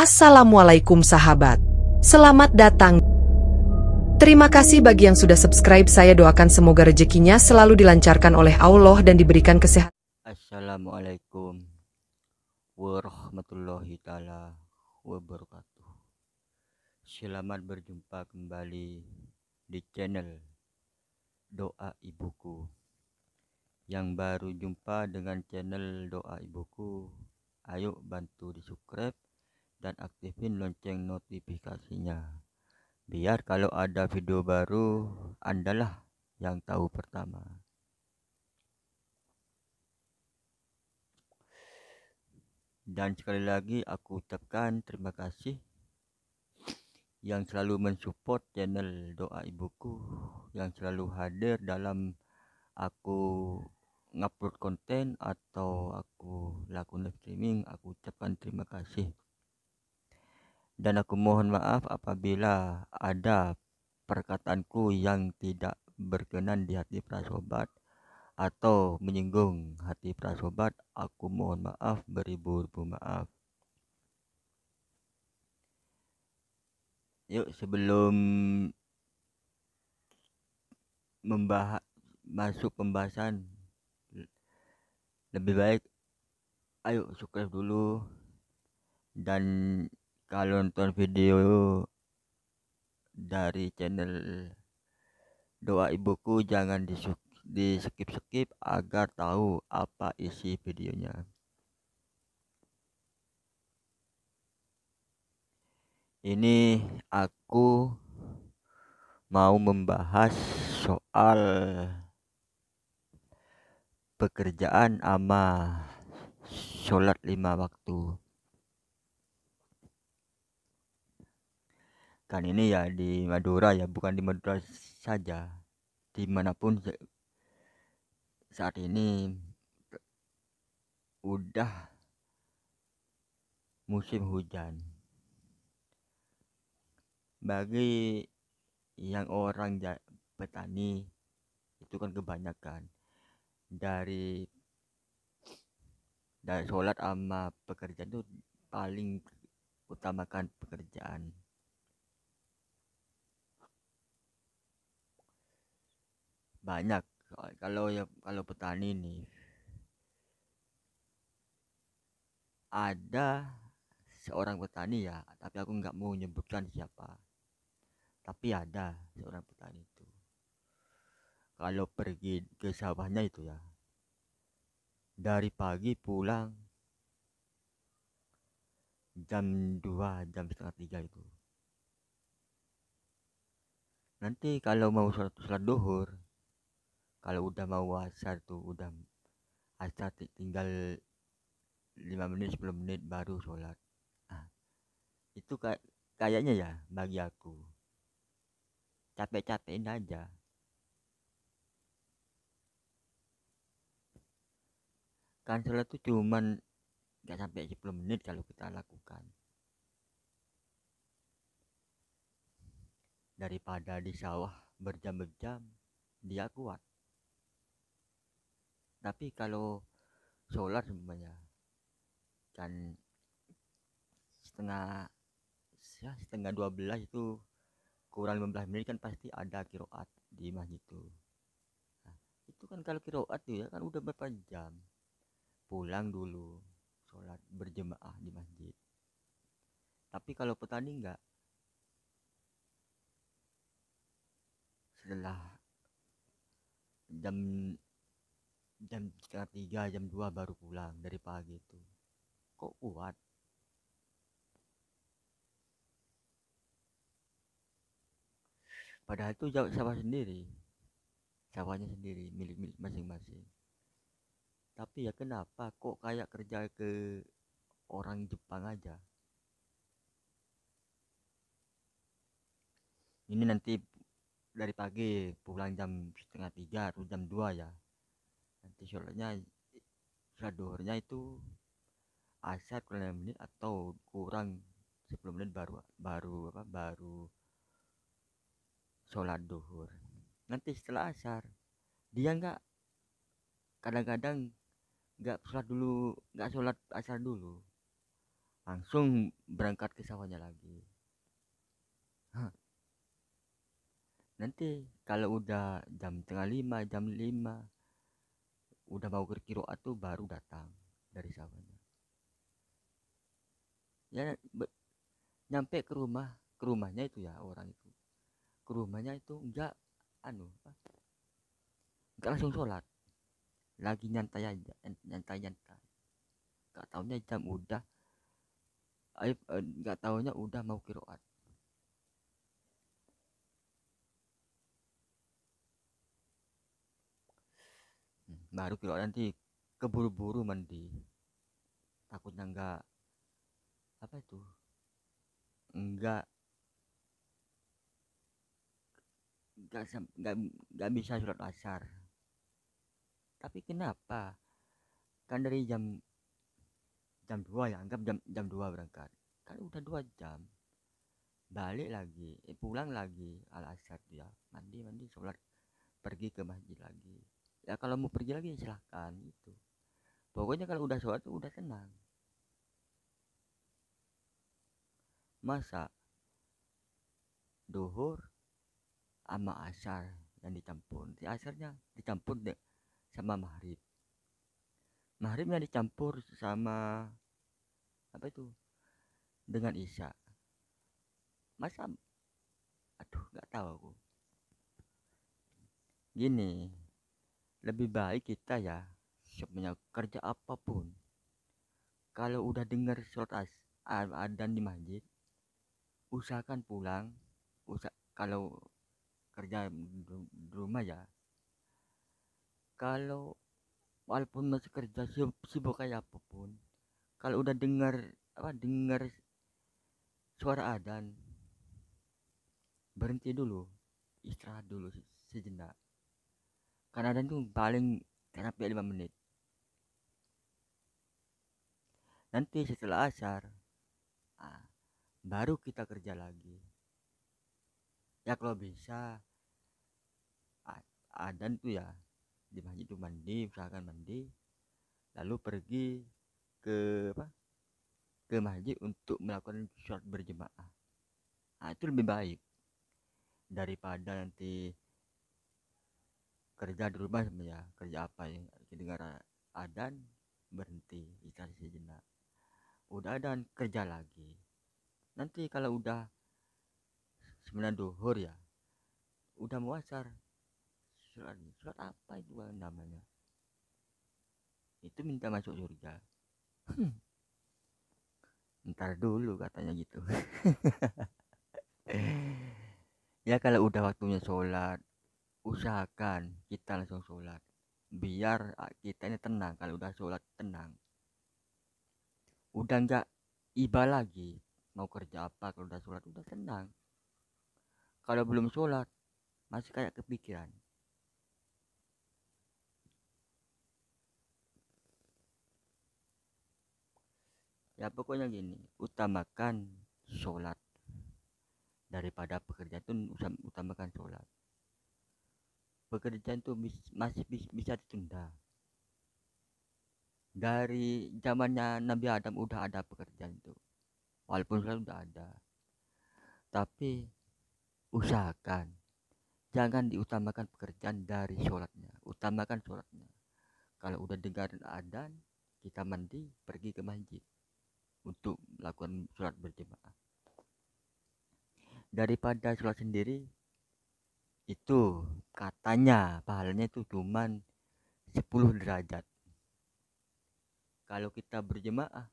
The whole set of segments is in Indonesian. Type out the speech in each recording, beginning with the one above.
Assalamualaikum sahabat. Selamat datang. Terima kasih bagi yang sudah subscribe. Saya doakan semoga rezekinya selalu dilancarkan oleh Allah dan diberikan kesehatan. Assalamualaikum warahmatullahi taala wabarakatuh. Selamat berjumpa kembali di channel Doa Ibuku. Yang baru jumpa dengan channel Doa Ibuku, ayo bantu di subscribe dan aktifin lonceng notifikasinya, biar kalau ada video baru Andalah yang tahu pertama. Dan sekali lagi aku ucapkan terima kasih yang selalu mensupport channel Doa Ibuku, yang selalu hadir dalam aku ngupload konten atau aku lakukan live streaming. Aku ucapkan terima kasih. Dan aku mohon maaf apabila ada perkataanku yang tidak berkenan di hati prasobat atau menyinggung hati prasobat. Aku mohon maaf beribu-ribu maaf. Yuk, sebelum masuk pembahasan, lebih baik ayo subscribe dulu, dan kalau nonton video dari channel Doa Ibuku jangan di skip agar tahu apa isi videonya. Ini aku mau membahas soal pekerjaan ama sholat 5 waktu. Kan ini ya di Madura ya, bukan di Madura saja, dimanapun saat ini udah musim hujan. Bagi yang orang petani itu kan kebanyakan dari sholat sama pekerjaan itu paling utamakan pekerjaan. Banyak kalau petani nih, ada seorang petani ya, tapi aku nggak mau menyebutkan siapa. Tapi ada seorang petani itu, kalau pergi ke sawahnya itu ya, dari pagi pulang jam 2, jam setengah 3 itu. Nanti kalau mau sholat duhur, kalau udah mau asar tuh, udah asar tinggal 5 menit 10 menit baru sholat. Nah, itu kayaknya ya bagi aku capek-capekin aja. Kan sholat tuh cuman gak sampai 10 menit kalau kita lakukan. Daripada di sawah berjam-jam, dia kuat. Tapi kalau sholat semuanya kan setengah 12 itu kurang 15 menit kan pasti ada kiroat di masjid itu. Nah, itu kan kalau kiroat tuh ya kan udah berapa jam, pulang dulu sholat berjemaah di masjid. Tapi kalau petani enggak, setelah jam jam setengah 3, jam 2 baru pulang dari pagi itu. Kok kuat? Padahal itu sawahnya sendiri, milik masing-masing. Tapi ya kenapa kok kayak kerja ke orang Jepang aja? Ini nanti dari pagi pulang jam setengah 3 atau jam 2 ya. Nanti sholat duhurnya itu asar kurang 5 menit atau kurang 10 menit baru sholat duhur. Nanti setelah asar dia kadang-kadang nggak sholat asar dulu, langsung berangkat ke sawahnya lagi. Nanti kalau udah jam tengah 5, jam 5 udah mau ke kiroat tuh baru datang dari sawahnya. Ya nyampe ke rumahnya itu ya, orang itu ke rumahnya itu enggak enggak langsung sholat, lagi nyantai aja, nyantai nyantai. Enggak taunya jam udah enggak taunya udah mau kiroat. Baru kiroat nanti keburu-buru mandi, takutnya enggak apa itu enggak enggak bisa sholat asar. Tapi kenapa, kan dari jam 2 ya, anggap jam 2 berangkat, kan udah 2 jam, balik lagi pulang lagi al asar dia, mandi mandi sholat, pergi ke masjid lagi. Ya kalau mau pergi lagi silahkan gitu, pokoknya kalau udah sholat tuh udah tenang. Masa duhur sama asar yang dicampur, si asarnya dicampur deh sama maghribnya dicampur sama apa itu dengan isya. Masa aduh nggak tahu aku. Gini, lebih baik kita ya sebenarnya kerja apapun, kalau udah dengar surat adzan di masjid, usahakan pulang. Kalau kerja di rumah ya, kalau walaupun masih kerja sibuk kayak apapun, kalau udah dengar suara adzan, berhenti dulu, istirahat dulu sejenak, karena adzan tuh paling sampai 5 menit. Nanti setelah asar, ah, baru kita kerja lagi. Ya kalau bisa adzan tuh ya di masjid tuh mandi, usahakan mandi, lalu pergi ke apa ke masjid untuk melakukan sholat berjemaah. Nah, itu lebih baik daripada nanti kerja di rumah ya, kerja apa ya, dengar adzan berhenti istirahat sejenak, udah adzan kerja lagi. Nanti kalau udah 9 duhur ya, udah mau asar, surat apa itu namanya, itu minta masuk surga. Ntar dulu katanya gitu. Ya kalau udah waktunya sholat, usahakan kita langsung sholat, biar kita ini tenang. Kalau udah sholat tenang, udah nggak iba lagi mau kerja apa. Kalau udah sholat udah tenang. Kalau belum sholat masih kayak kepikiran. Ya pokoknya gini, utamakan sholat daripada pekerjaan. Itu utamakan sholat. Pekerjaan itu masih bisa ditunda. Dari zamannya Nabi Adam udah ada pekerjaan itu, walaupun sholat udah ada. Tapi usahakan jangan diutamakan pekerjaan dari sholatnya, utamakan sholatnya. Kalau udah dengar adzan, kita mandi, pergi ke masjid untuk melakukan sholat berjemaah. Daripada sholat sendiri, itu katanya pahalanya itu cuman 10 derajat. Kalau kita berjemaah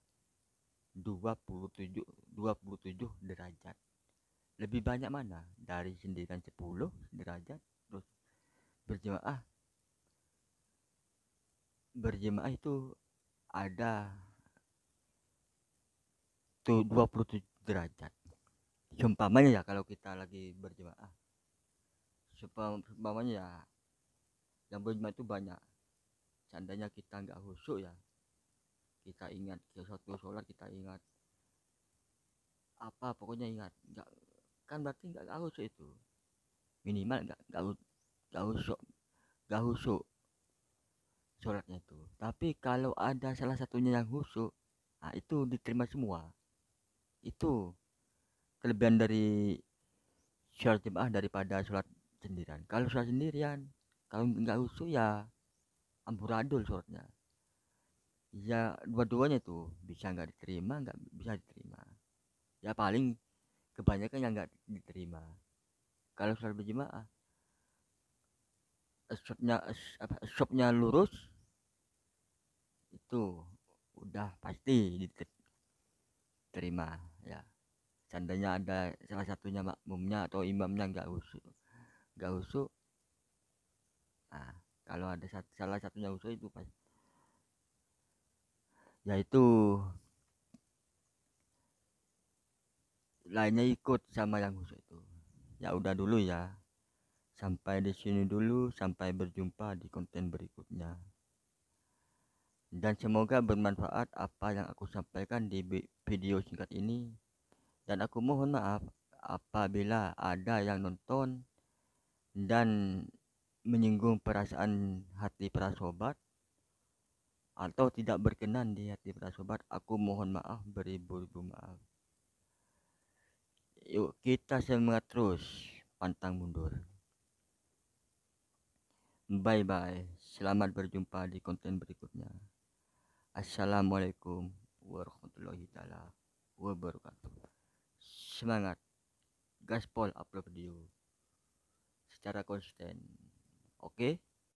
27 derajat. Lebih banyak mana? Dari sendirian 10 derajat, terus berjemaah itu ada tuh 27 derajat. Seumpamanya ya kalau kita lagi berjemaah, seumpamanya ya yang berjemaah itu banyak. Seandainya kita nggak khusyuk ya, kita ingat suatu sholat, kita ingat apa, pokoknya ingat, nggak, kan berarti nggak khusyuk itu, minimal nggak khusyuk sholatnya itu. Tapi kalau ada salah satunya yang khusyuk, nah itu diterima semua. Itu kelebihan dari sholat jemaah daripada sholat sendirian. Kalau sholat sendirian, kalau nggak khusyuk ya amburadul sholatnya. Ya dua-duanya tuh bisa nggak diterima, nggak bisa diterima. Ya paling kebanyakan yang nggak diterima. Kalau sholat berjemaah, shopnya lurus, itu udah pasti diterima ya. Seandainya ada salah satunya makmumnya atau imamnya nggak khusyuk, nah kalau ada salah satunya khusyuk itu pasti, yaitu lainnya ikut sama yang khusyuk itu. Ya udah dulu ya, sampai di sini dulu, sampai berjumpa di konten berikutnya. Dan semoga bermanfaat apa yang aku sampaikan di video singkat ini. Dan aku mohon maaf apabila ada yang nonton dan menyinggung perasaan hati para sobat atau tidak berkenan di hati para sobat. Aku mohon maaf beribu-ribu maaf. Yuk kita semangat terus, pantang mundur. Bye bye. Selamat berjumpa di konten berikutnya. Assalamualaikum warahmatullahi wabarakatuh. Semangat, gaspol upload video secara konsisten. Oke?